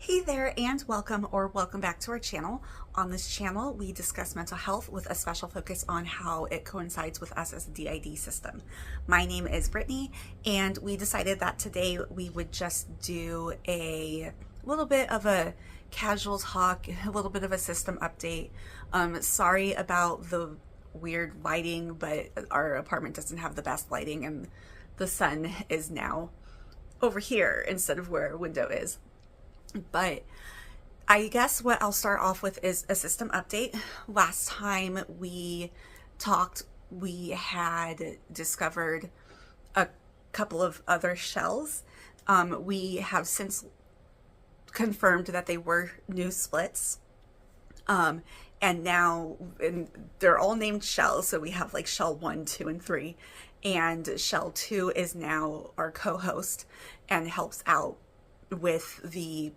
Hey there, and welcome back to our channel. On this channel, we discuss mental health with a special focus on how it coincides with us as a DID system. My name is Brittany, and we decided that today we would just do a little bit of a casual talk, a little bit of a system update. Sorry about the weird lighting, but our apartment doesn't have the best lighting, and the sun is now over here instead of where our window is. But I guess what I'll start off with is a system update. Last time we talked, we had discovered a couple of other shells. We have since confirmed that they were new splits. And now they're all named shells. So we have like shell 1, 2, and 3. And shell 2 is now our co-host and helps out with the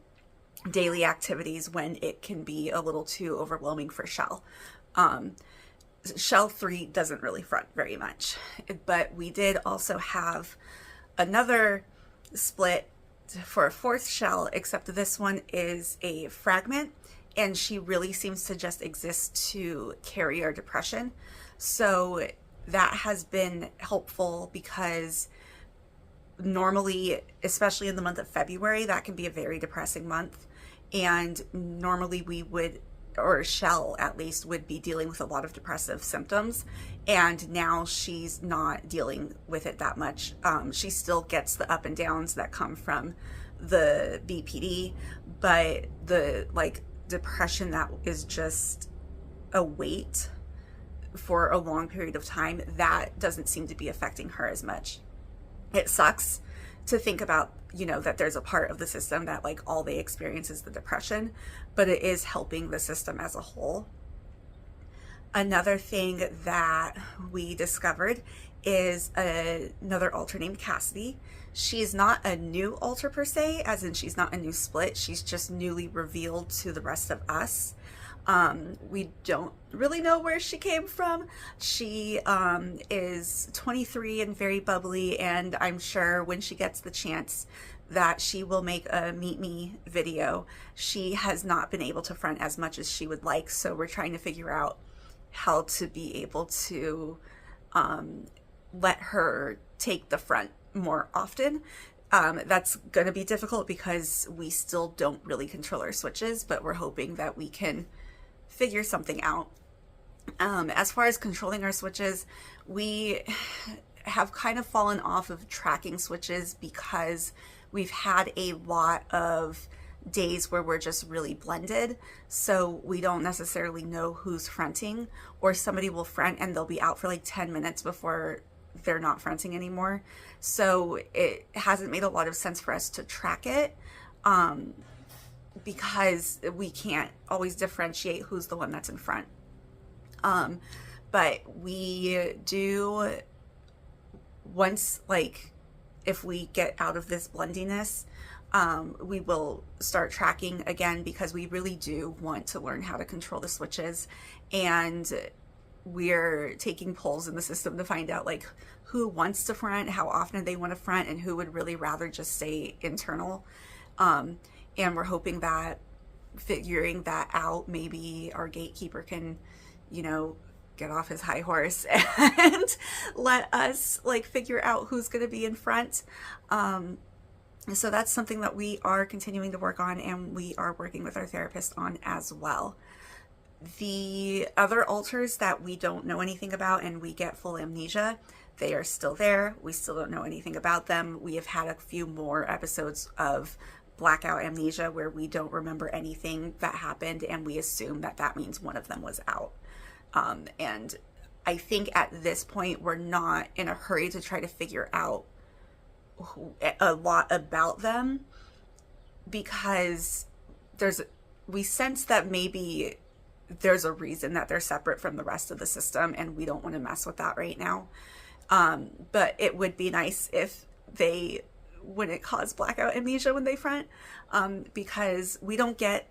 daily activities when it can be a little too overwhelming for Shell. Shell 3 doesn't really front very much, but we did also have another split for a fourth shell, except this one is a fragment, and she really seems to just exist to carry our depression. So that has been helpful because normally, especially in the month of February, that can be a very depressing month. And normally we would, or Shell at least, would be dealing with a lot of depressive symptoms. And now she's not dealing with it that much. She still gets the up and downs that come from the BPD, but the depression that is just a weight for a long period of time, that doesn't seem to be affecting her as much. It sucks to think about, that there's a part of the system that all they experience is the depression, but it is helping the system as a whole. Another thing that we discovered is another alter named Cassidy. She's not a new alter per se, as in she's not a new split. She's just newly revealed to the rest of us. We don't really know where she came from. She is 23 and very bubbly, and I'm sure when she gets the chance that she will make a meet me video. She has not been able to front as much as she would like, so we're trying to figure out how to be able to let her take the front more often. That's going to be difficult because we still don't really control our switches, but we're hoping that we can figure something out. As far as controlling our switches, we have kind of fallen off of tracking switches because we've had a lot of days where we're just really blended. So we don't necessarily know who's fronting, or somebody will front and they'll be out for 10 minutes before they're not fronting anymore. So it hasn't made a lot of sense for us to track it. Because we can't always differentiate who's the one that's in front. But we do, once, if we get out of this blendiness, we will start tracking again, because we really do want to learn how to control the switches. And we're taking polls in the system to find out who wants to front, how often they want to front, and who would really rather just stay internal. And we're hoping that figuring that out, maybe our gatekeeper can, get off his high horse and let us figure out who's going to be in front. So that's something that we are continuing to work on, and we are working with our therapist on as well. The other alters that we don't know anything about and we get full amnesia, they are still there. We still don't know anything about them. We have had a few more episodes of blackout amnesia where we don't remember anything that happened, and we assume that that means one of them was out. And I think at this point we're not in a hurry to try to figure out a lot about them, because we sense that maybe there's a reason that they're separate from the rest of the system, and we don't want to mess with that right now. But it would be nice if they wouldn't cause blackout amnesia when they front, because we don't get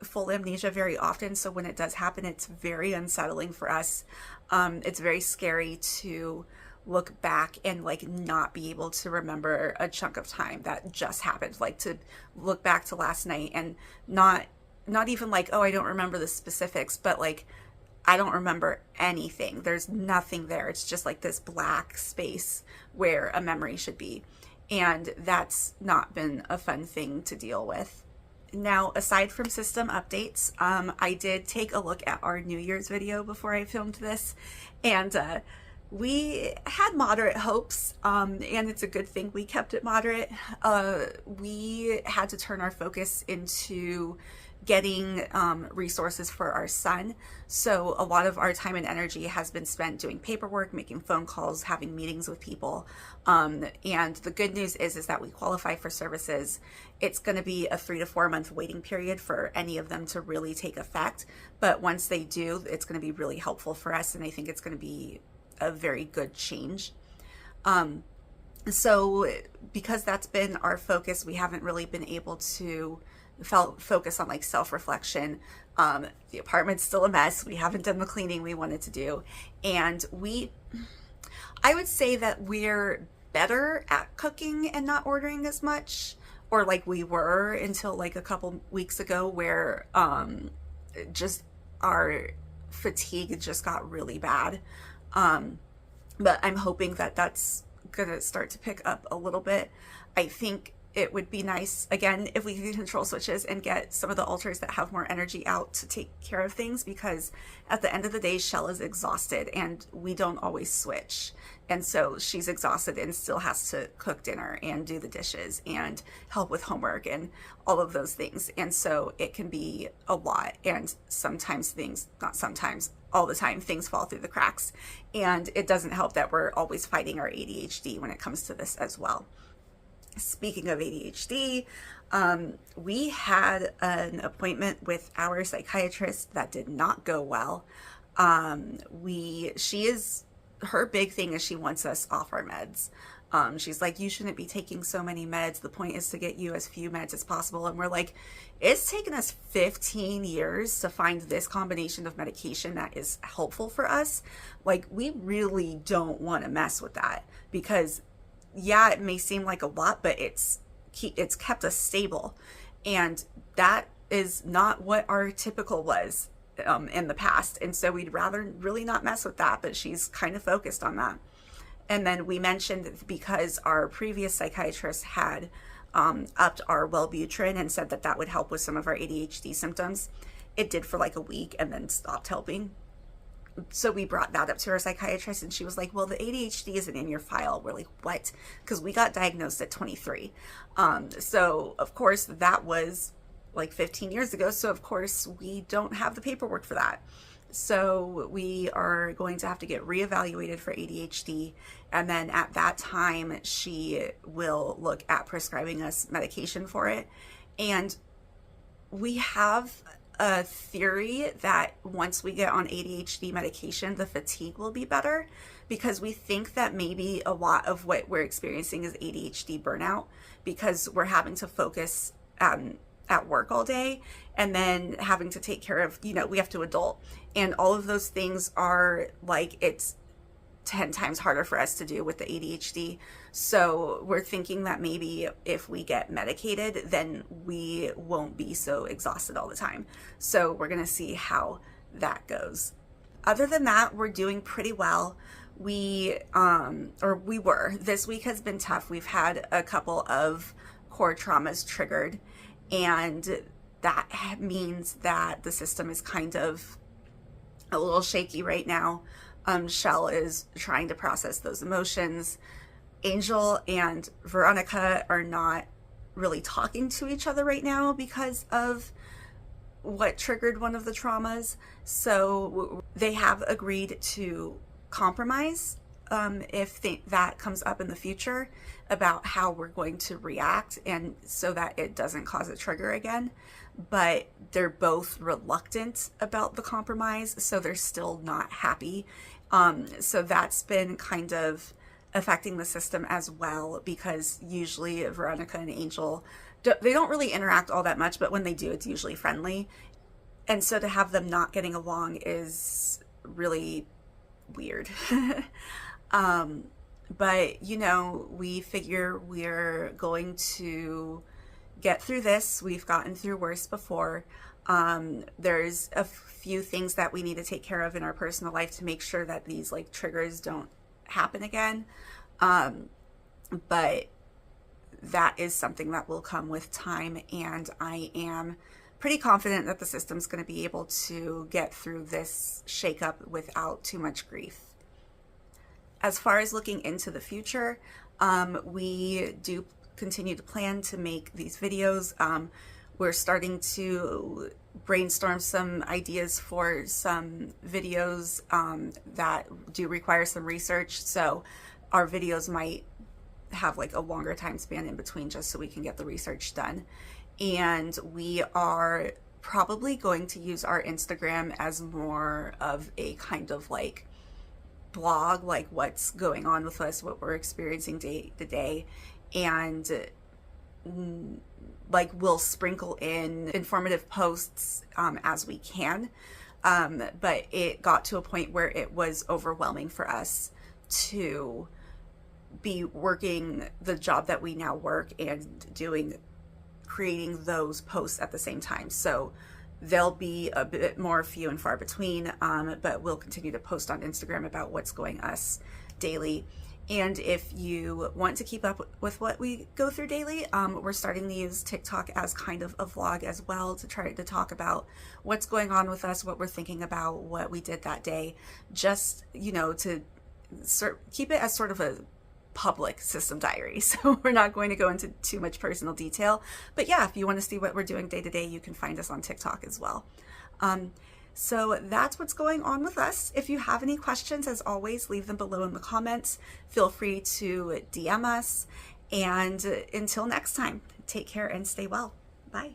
full amnesia very often. So when it does happen, it's very unsettling for us. It's very scary to look back and like not be able to remember a chunk of time that just happened, like to look back to last night and not even like, oh, I don't remember the specifics, but like I don't remember anything. There's nothing there. It's just like this black space where a memory should be. And that's not been a fun thing to deal with. Now, aside from system updates, I did take a look at our New Year's video before I filmed this, and we had moderate hopes, and it's a good thing we kept it moderate. We had to turn our focus into getting resources for our son. So a lot of our time and energy has been spent doing paperwork, making phone calls, having meetings with people. And the good news is that we qualify for services. It's going to be a 3 to 4 month waiting period for any of them to really take effect. But once they do, it's going to be really helpful for us. And I think it's going to be a very good change. So because that's been our focus, we haven't really been able to focus on like self-reflection. The apartment's still a mess. We haven't done the cleaning we wanted to do. And I would say that we're better at cooking and not ordering as much, or like we were until like a couple weeks ago, where just our fatigue just got really bad. But I'm hoping that that's gonna start to pick up a little bit. I think it would be nice, again, if we could control switches and get some of the alters that have more energy out to take care of things, because at the end of the day, Shell is exhausted and we don't always switch. And so she's exhausted and still has to cook dinner and do the dishes and help with homework and all of those things. And so it can be a lot. And sometimes things, not sometimes, all the time, things fall through the cracks. And it doesn't help that we're always fighting our ADHD when it comes to this as well. Speaking of ADHD, we had an appointment with our psychiatrist that did not go well. Her big thing is she wants us off our meds. She's like, you shouldn't be taking so many meds. The point is to get you as few meds as possible. And we're like, it's taken us 15 years to find this combination of medication that is helpful for us. Like, we really don't want to mess with that, because yeah, it may seem like a lot, but it's kept us stable. And that is not what our typical was in the past. And so we'd rather really not mess with that, but she's kind of focused on that. And then we mentioned that because our previous psychiatrist had upped our Wellbutrin and said that that would help with some of our ADHD symptoms. It did for like a week and then stopped helping. So we brought that up to our psychiatrist, and she was like, well, the ADHD isn't in your file. We're like, what? Because we got diagnosed at 23. So of course that was like 15 years ago. So of course we don't have the paperwork for that. So we are going to have to get reevaluated for ADHD. And then at that time, she will look at prescribing us medication for it. And we have a theory that once we get on ADHD medication, the fatigue will be better, because we think that maybe a lot of what we're experiencing is ADHD burnout, because we're having to focus at work all day and then having to take care of, we have to adult, and all of those things are like, it's 10 times harder for us to do with the ADHD. So we're thinking that maybe if we get medicated, then we won't be so exhausted all the time. So we're going to see how that goes. Other than that, we're doing pretty well. We were. This week has been tough. We've had a couple of core traumas triggered, and that means that the system is kind of a little shaky right now. Shell is trying to process those emotions. Angel and Veronica are not really talking to each other right now because of what triggered one of the traumas. So they have agreed to compromise if that comes up in the future about how we're going to react, and so that it doesn't cause a trigger again. But they're both reluctant about the compromise, so they're still not happy. So that's been kind of affecting the system as well, because usually Veronica and Angel, they don't really interact all that much, but when they do, it's usually friendly. And so to have them not getting along is really weird. But, you know, we figure we're going to get through this. We've gotten through worse before. There's a few things that we need to take care of in our personal life to make sure that these like triggers don't happen again. But that is something that will come with time, and I am pretty confident that the system's going to be able to get through this shakeup without too much grief. As far as looking into the future, we do continue to plan to make these videos. We're starting to brainstorm some ideas for some videos that do require some research. So our videos might have like a longer time span in between just so we can get the research done. And we are probably going to use our Instagram as more of a kind of like blog, like what's going on with us, what we're experiencing day to day, and like we'll sprinkle in informative posts as we can. But it got to a point where it was overwhelming for us to be working the job that we now work and creating those posts at the same time. So they'll be a bit more few and far between, but we'll continue to post on Instagram about what's going us daily. And if you want to keep up with what we go through daily, we're starting to use TikTok as kind of a vlog as well, to try to talk about what's going on with us, what we're thinking about, what we did that day, just, you know, to keep it as sort of a public system diary. So we're not going to go into too much personal detail, but yeah, if you want to see what we're doing day to day, you can find us on TikTok as well. So that's what's going on with us. If you have any questions, as always, leave them below in the comments. Feel free to DM us, and until next time, take care and stay well. Bye.